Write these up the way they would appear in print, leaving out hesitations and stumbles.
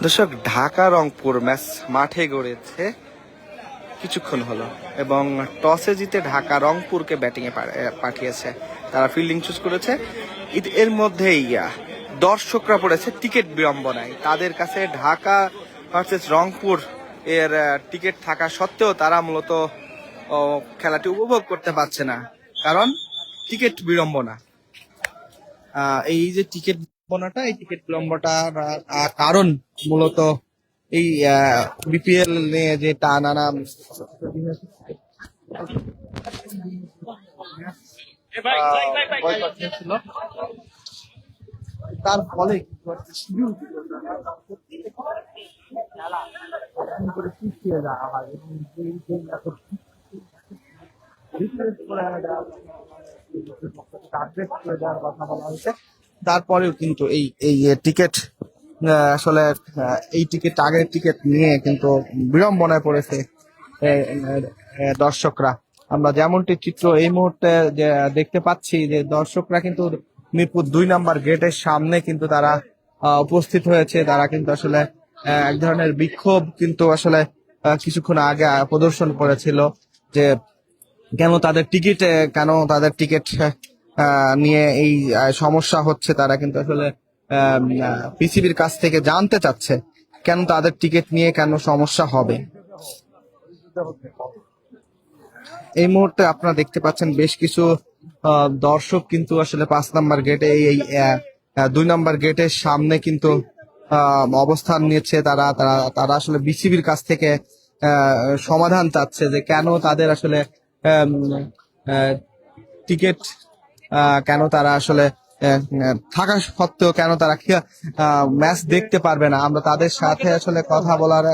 দর্শক, ঢাকা রংপুর ম্যাচ মাঠে গড়েছে কিছুক্ষণ হলো এবং টসে জিতে ঢাকা রংপুরকে ব্যাটিংয়ে পাঠিয়েছে। তারা ফিল্ডিং চুজ করেছে। এর মধ্যেই দর্শকরা পড়েছে টিকিট বিড়ম্বনায়। তাদের কাছে ঢাকা ভার্সেস রংপুর এর টিকিট থাকা সত্ত্বেও তারা মূলত খেলাটি উপভোগ করতে পারছে না, কারণ টিকিট বিড়ম্বনা। এই যে টিকিট বিড়ম্বনাটা, এই টিকিট বিড়ম্বনাটার কারণ মূলত এই বিপিএল নিয়ে যে টানানা ছিল, তার ফলে কথা বলা হয়েছে। তারপরেও কিন্তু এই এই টিকিট আসলে এই টিকিট, আগের টিকিট নিয়ে কিন্তু বিড়ম্বনায় পড়েছে দর্শকরা। আমরা যেমনটি চিত্র এই মুহূর্তে দেখতে পাচ্ছি যে দর্শকরা কিন্তু মিরপুর 2 নম্বর গেটের সামনে কিন্তু তারা উপস্থিত হয়েছে। তারা কিন্তু আসলে এক ধরনের বিক্ষোভ কিন্তু আসলে কিছুক্ষণ আগে প্রদর্শন করেছিল যে কেন তাদের টিকিট নিয়ে এই সমস্যা হচ্ছে। তারা কিন্তু আসলে পিসিবির কাছ থেকে জানতে চাচ্ছে কেন তাদের টিকিট নিয়ে কেন সমস্যা হবে। এই মুহূর্তে আপনারা দেখতে পাচ্ছেন বেশ কিছু দর্শক কিন্তু আসলে 5 নম্বর গেটে এই 2 নম্বর গেটের সামনে কিন্তু অবস্থান নিয়েছে। তারা তারা তারা আসলে বিসিবির কাছ থেকে সমাধান চাচ্ছে যে কেন তাদের আসলে টিকিট কেন তারা আসলে থাকা সত্ত্বেও কেন তারা ম্যাচ দেখতে পারবে না। আমরা তাদের সাথে আসলে কথা বলার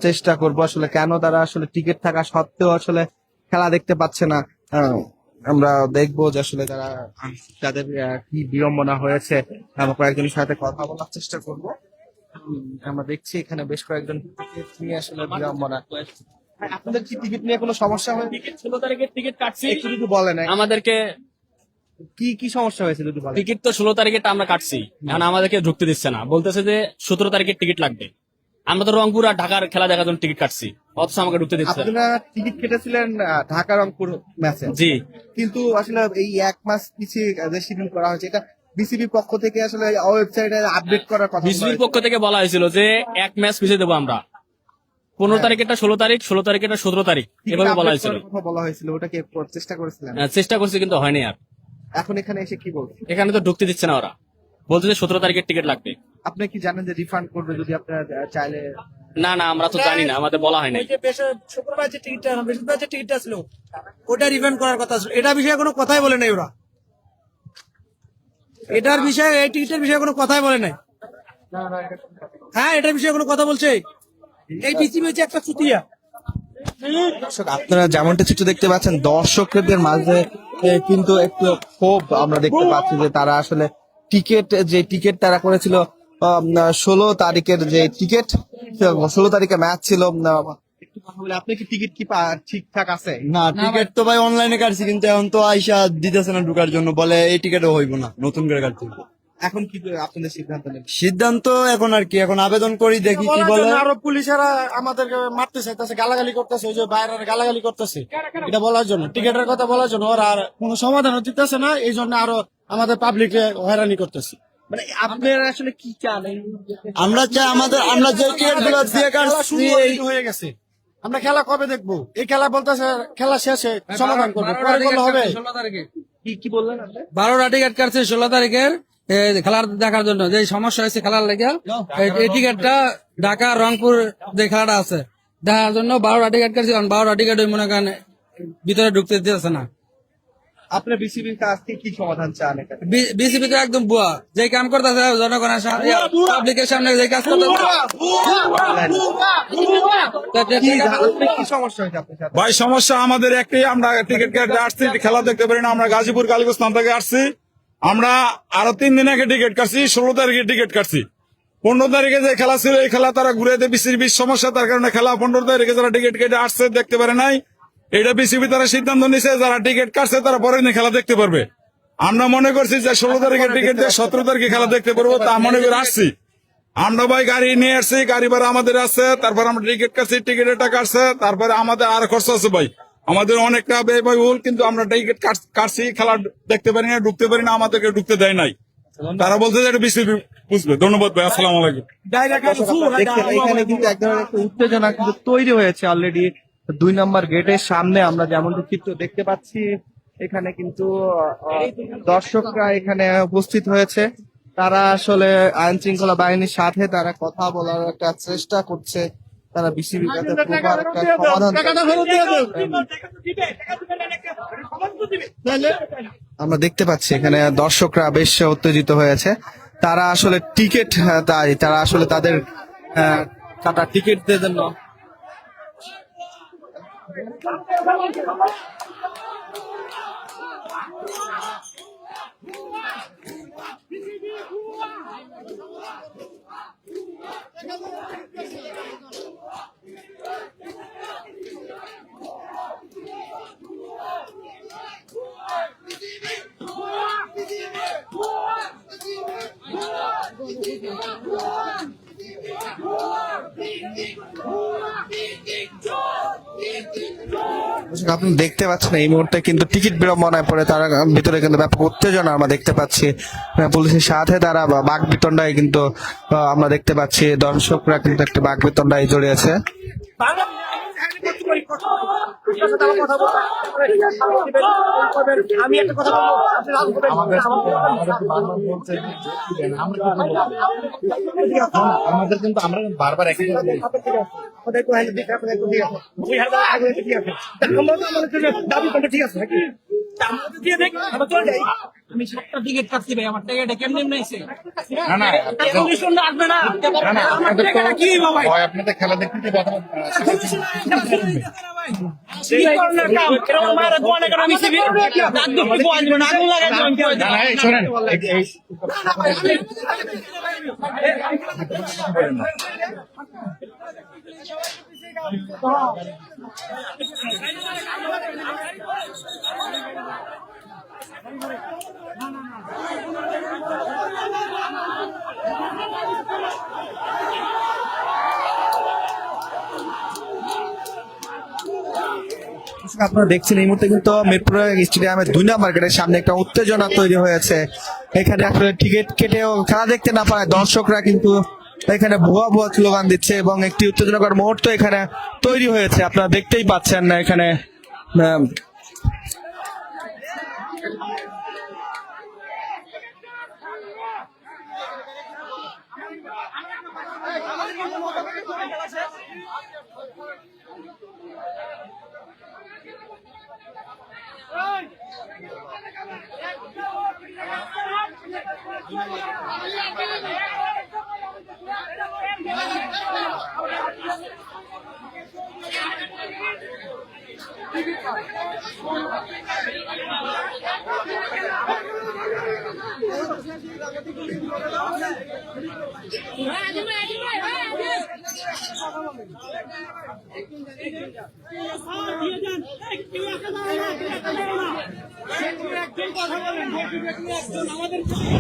চেষ্টা করব, আসলে কেন তারা আসলে টিকিট থাকা সত্ত্বেও আসলে খেলা দেখতে পাচ্ছে না। আমরা দেখবো যে আসলে তাদের কি বিড়ম্বনা হয়েছে। আমরা কয়েকজনের সাথে কথা বলার চেষ্টা করব। আমরা দেখছি এখানে বেশ কয়েকজন টিকিট নিয়ে আসলে বিড়ম্বনা। আপনাদের কি টিকিট নিয়ে কোনো সমস্যা হয়? টিকিট 16 তারিখের টিকিট কাটছি, একটু যদি বলেন আমাদেরকে কি কি সমস্যা হয়েছে যদি বলেন। টিকিট তো 16 তারিখেটা আমরা কাটছি, এখন আমাদেরকে ঢুকতে দিচ্ছে না, বলতেছে যে 17 তারিখের টিকিট লাগবে। আমরা তো রংপুর আর ঢাকার খেলা দেখার জন্য টিকিট কাটছি, অথচ আমাকে ঢুকতে দিচ্ছে না। আপনারা টিকিট কেটেছিলেন ঢাকা রংপুর ম্যাচে? জি, কিন্তু আসলে এই এক মাস পিছিয়ে যে শিডিউল করা হয়েছে, এটা বিসিবি পক্ষ থেকে আসলে ওয়েবসাইটে আপডেট করার কথা বিসিবির পক্ষ থেকে বলা হয়েছিল যে এক ম্যাচ পিছিয়ে দেবো আমরা। 15 তারিখেটা 16 তারিখ, 16 তারিখেটা 17 তারিখ, এভাবে বলা হয়েছিল। বলা হয়েছিল, ওটা কি চেষ্টা করেছিলেন? চেষ্টা করছি কিন্তু হয়নি। আর এখন এখানে এসে কি বলবেন? এখানে তো ঢুকতে দিচ্ছে না ওরা, বলছে যে 17 তারিখের টিকিট লাগবে। আপনি কি জানেন যে রিফান্ড করবে যদি আপনারা চাইলে? না না, আমরা তো জানি না, আমাদের বলা হয় নাই। শুক্রবার যে টিকিটটা, বৃহস্পতিবার যে টিকিটটা ছিল ওটা রিফান্ড করার কথা ছিল। এটা বিষয়ে কোনো কথাই বলে নাই ওরা। এটার বিষয়ে, এই টিকিটের বিষয়ে কোনো কথাই বলে নাই। হ্যাঁ, এটার বিষয়ে কোনো কথা বলছে? এই বিসিবি হচ্ছে একটা চুতিয়া। আপনারা যেমনটা চিত্র দেখতে পাচ্ছেন, দর্শকদের মাঝে কিন্তু একটু ক্ষোভ আমরা দেখতে পাচ্ছি যে তারা আসলে টিকিট তারা করেছিল 16 তারিখের যে টিকিট, 16 তারিখে ম্যাচ ছিল। একটু কথা বলে, আপনি কি টিকিট কি ঠিকঠাক আছে? না, টিকিট তো ভাই অনলাইনে কাটছি, কিন্তু এখন তো আইসা দিতেছে না ঢুকার জন্য, বলে এই টিকিটও হইব না, নতুন করে কাটতে হইব। এখন কি আপনাদের সিদ্ধান্ত নেবেন? সিদ্ধান্ত এখন আর কি, এখন আবেদন করি, দেখি কি বলে। আরো পুলিশেরা আমাদেরকে মারতে চাইতেছে, গালাগালি করতেছে, ওই যে বাইরের গালাগালি করতেছে, এটা বলার জন্য, টিকিটের কথা বলার জন্য। ওরা আর কোনো সমাধান দিতেছে না, এই জন্য আরো আমাদের পাবলিকে হয়রানি করতেছে। মানে আপনারা আসলে কি চান? আমরা চাই আমরা যে টিকিট গুলো দিয়ে কাটছি হয়ে গেছে, আমরা খেলা কবে দেখবো? এই খেলা বলতেছে খেলা শেষে সমাধান করবে, পরে বললে হবে। কি বললেন আপনি? 12টা টিকিট কাটছে 16 তারিখের খেলার দেখার জন্য, যে সমস্যা হয়েছে খেলার লেগে। এই টিকিটটা ঢাকা রংপুর যে খেলাটা আছে দেখার জন্য 12টা টিকিট কাটছে, কারণ 12টা টিকিট ওই মনে করেন ভিতরে ঢুকতে দিতেছে না। আপনি বিসিবির কাছ থেকে কি সমাধান চান? বিসিবি তো একদম বুয়া, যে কাম করতেছে জনগণের সামনে, পাবলিকের সামনে যে কাজ করতেছে। কি সমস্যা হয়েছে আপনার সাথে? ভাই, সমস্যা আমাদের একটাই, আমরা টিকিট কেটে আসছি, খেলা দেখতে পারি না। আমরা গাজীপুর কালীগঞ্জ থেকে আসছি। আমরা আরো 3 দিন আগে টিকিট কাটছি, 16 তারিখে টিকিট কাটছি। 15 তারিখে যে খেলা ছিল, এই খেলা তারা ঘুরে দেয়, বিসিবির সমস্যা, তার কারণে খেলা 15 তারিখে যারা টিকিট কেটে আসছে দেখতে পারে নাই। এটা বিসিবি তারা সিদ্ধান্ত নিছে, যারা টিকিট কাটছে তারা পরের দিন খেলা দেখতে পারবে। আমরা মনে করছি যে 16 তারিখের টিকিট দিয়ে 17 তারিখে খেলা দেখতে পারবো, তা মনে করে আসছি। আমরা ভাই গাড়ি নিয়ে আসছি, গাড়ি ভাড়া আমাদের আছে, তারপর আমরা টিকিট কাটছি, টিকিটের টাকা আসছে, তারপরে আমাদের আর খরচ আছে ভাই, আমাদের অনেকটা ব্যয়বহুল, কিন্তু আমরা টিকিট কাটছি, খেলা দেখতে পারি না, ঢুকতে পারি না, আমাদেরকে ঢুকতে দেয় নাই। তারা বলছে যে এটা বিসিবি বুঝবে। ধন্যবাদ ভাই, আসসালামু আলাইকুম। দেখছেন এখানে কিন্তু এক ধরনের একটা উত্তেজনা কিন্তু তৈরি হয়েছে অলরেডি 2 নম্বর গেটের সামনে। আমরা যেমনটা চিত্র দেখতে পাচ্ছি, এখানে কিন্তু দর্শকরা এখানে উপস্থিত হয়েছে। তারা আসলে আইন শৃঙ্খলা বাহিনীর সাথে তারা কথা বলার একটা চেষ্টা করছে। তারা বিসিবি কাছে প্রপার একটা সমাধান। আমরা দেখতে পাচ্ছি এখানে দর্শকরা বেশ উত্তেজিত হয়েছে। তারা আসলে টিকিট, তারা আসলে তাদের কাটা টিকিটদের জন্য আপনি দেখতে পাচ্ছেন এই মুহূর্তে কিন্তু টিকিট বিড়ম্বনায় পড়ে তারা ভিতরে কিন্তু ব্যাপক উত্তেজনা আমরা দেখতে পাচ্ছি। পুলিশের সাথে তারা বাক বিতণ্ডায় কিন্তু আমরা দেখতে পাচ্ছি, দর্শকরা কিন্তু একটা বাক বিতণ্ডায় জড়িয়েছে। আমি একটা কথা বলবো, আমাদের কিন্তু আমরা বারবার একই কথা বলি। ঠিক আছে নাকি? আমি 7টা টিকিট কাটছি ভাই, আমার টাকাটা কেমনে নিয়েছে? না না আসবে না, আমার টাকাটা কি বাবা? আপনাদের খেলা দেখতে কি কথা শোনেন, আপনারা দেখছেন এই মুহূর্তে কিন্তু মিরপুর স্টেডিয়ামের 2 নম্বর গেটের সামনে একটা উত্তেজনা তৈরি হয়েছে। এখানে আসলে টিকিট কেটেও খেলা দেখতে না পারে দর্শকরা কিন্তু এখানে ভুয়া ভুয়া স্লোগান দিচ্ছে এবং একটি উত্তেজনাকর মুহূর্ত এখানে তৈরি হয়েছে। আপনারা দেখতেই পাচ্ছেন না এখানে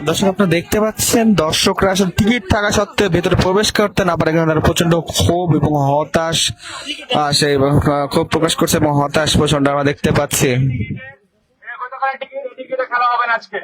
দর্শক আপনারা দেখতে পাচ্ছেন দর্শকরা আসলে টিকিট থাকা সত্ত্বেও ভেতরে প্রবেশ করতে না পারে কারণ তারা প্রচন্ড ক্ষোভ এবং হতাশ সেই ক্ষোভ প্রকাশ করছে এবং হতাশ প্রচন্ড আমরা দেখতে পাচ্ছি। খেলা হবে না আজকে।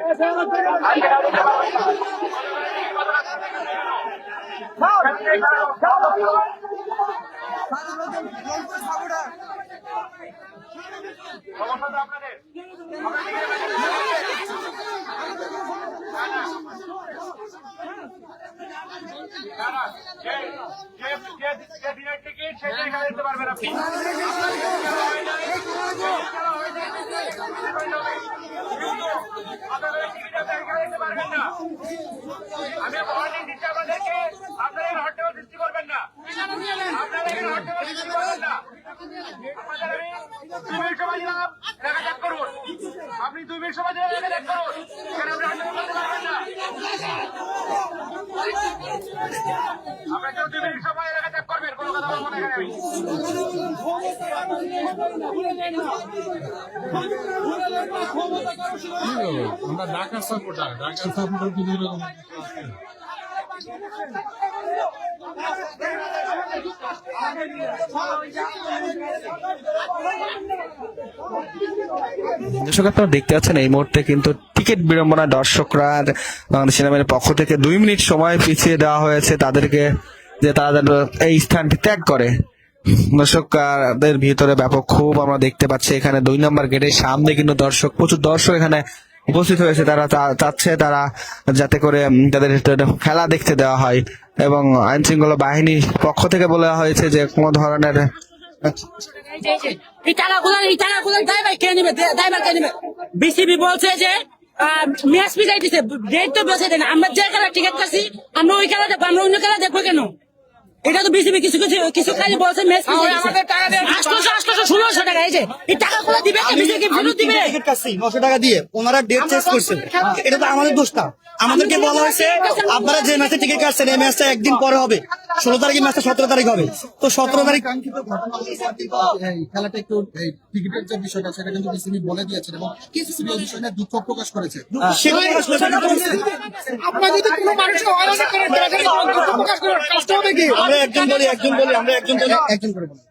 টিকিট সেটাই খেলা দিতে পারবেন আপনি। আমি ওয়ার্নিং দিচ্ছি আপনাদেরকে, আপনারা এখানে হট্টগোল সৃষ্টি করবেন না, আপনারা এখানে হট্টগোল সৃষ্টি করবেন না। আপনাদের আমি 2 মিনিট সময় দিলাম, এলাকা ত্যাগ করুন। আপনি 2 মিনিট সময় দিলাম, এলাকা ত্যাগ করুন। এখানে আপনি হট্টগোল করতে পারবেন না। আপনারা কেউ 2 মিনিট সময় এলাকা ত্যাগ করবেন, কোনো কথা বলবো না এখানে। আমরা ঢাকার সাপোর্টার দর্শক আপনারা দেখতে পাচ্ছেন এই মুহূর্তে কিন্তু টিকিট বিড়ম্বনা দর্শকরা বাংলাদেশ সেনাবাহিনীর পক্ষ থেকে 2 মিনিট সময় পিছিয়ে দেওয়া হয়েছে তাদেরকে, যে তারা যেন এই স্থানটি ত্যাগ করে। দর্শকদের ভিতরে ব্যাপক ক্ষোভ আমরা দেখতে পাচ্ছি। এখানে 2 নম্বর গেটের সামনে কিন্তু প্রচুর দর্শক এখানে উপস্থিত হয়েছে। তারা চাচ্ছে তারা যাতে করে তাদের খেলা দেখতে দেওয়া হয়, এবং আইন শৃঙ্খলা বাহিনীর পক্ষ থেকে বলা হয়েছে যে কোনো ধরনের এই টাকাগুলো ড্রাইভার কে নেবে, ড্রাইভার কে নেবে? বিসিবি বলছে যে ম্যাচ পিছাই দিছে, ডেট তো বসে দেন। আমরা যে খেলা টিকিট কাটছি আমরা ওই খেলা দেখবো, আমরা অন্য খেলা দেখবো কেন? এটা তো বিসিবি কিছু খালি বলছে ম্যাচ পিছাই দিছে 800-1600 টাকা। এই যে এই টাকাগুলো দিবে কে? বিসিবি কি ফেরত দিবে? টিকিট কাটছি 900 টাকা দিয়ে, ওনারা ডেট চেঞ্জ করছে। এটা তো আমাদের দোষ না। আমাদেরকে বলা হয়েছে আপনারা যে ম্যাচে টিকিট কাটছেন এই ম্যাচটা একদিন পরে হবে, 16 তারিখে ম্যাচটা 17 তারিখ হবে। তো 17 তারিখ খেলাটা একটু টিকিটের যে বিষয়টা সেটা কিন্তু বিসিবি বলে দিয়েছেন এবং বিসিবি এই বিষয়ে দুঃখ প্রকাশ করেছে। আপনার যদি কোনো মানুষের হয়রানি করে প্রকাশ করার কষ্ট হবে কি? আমরা একজন বলি আমরা একজন করে বলি।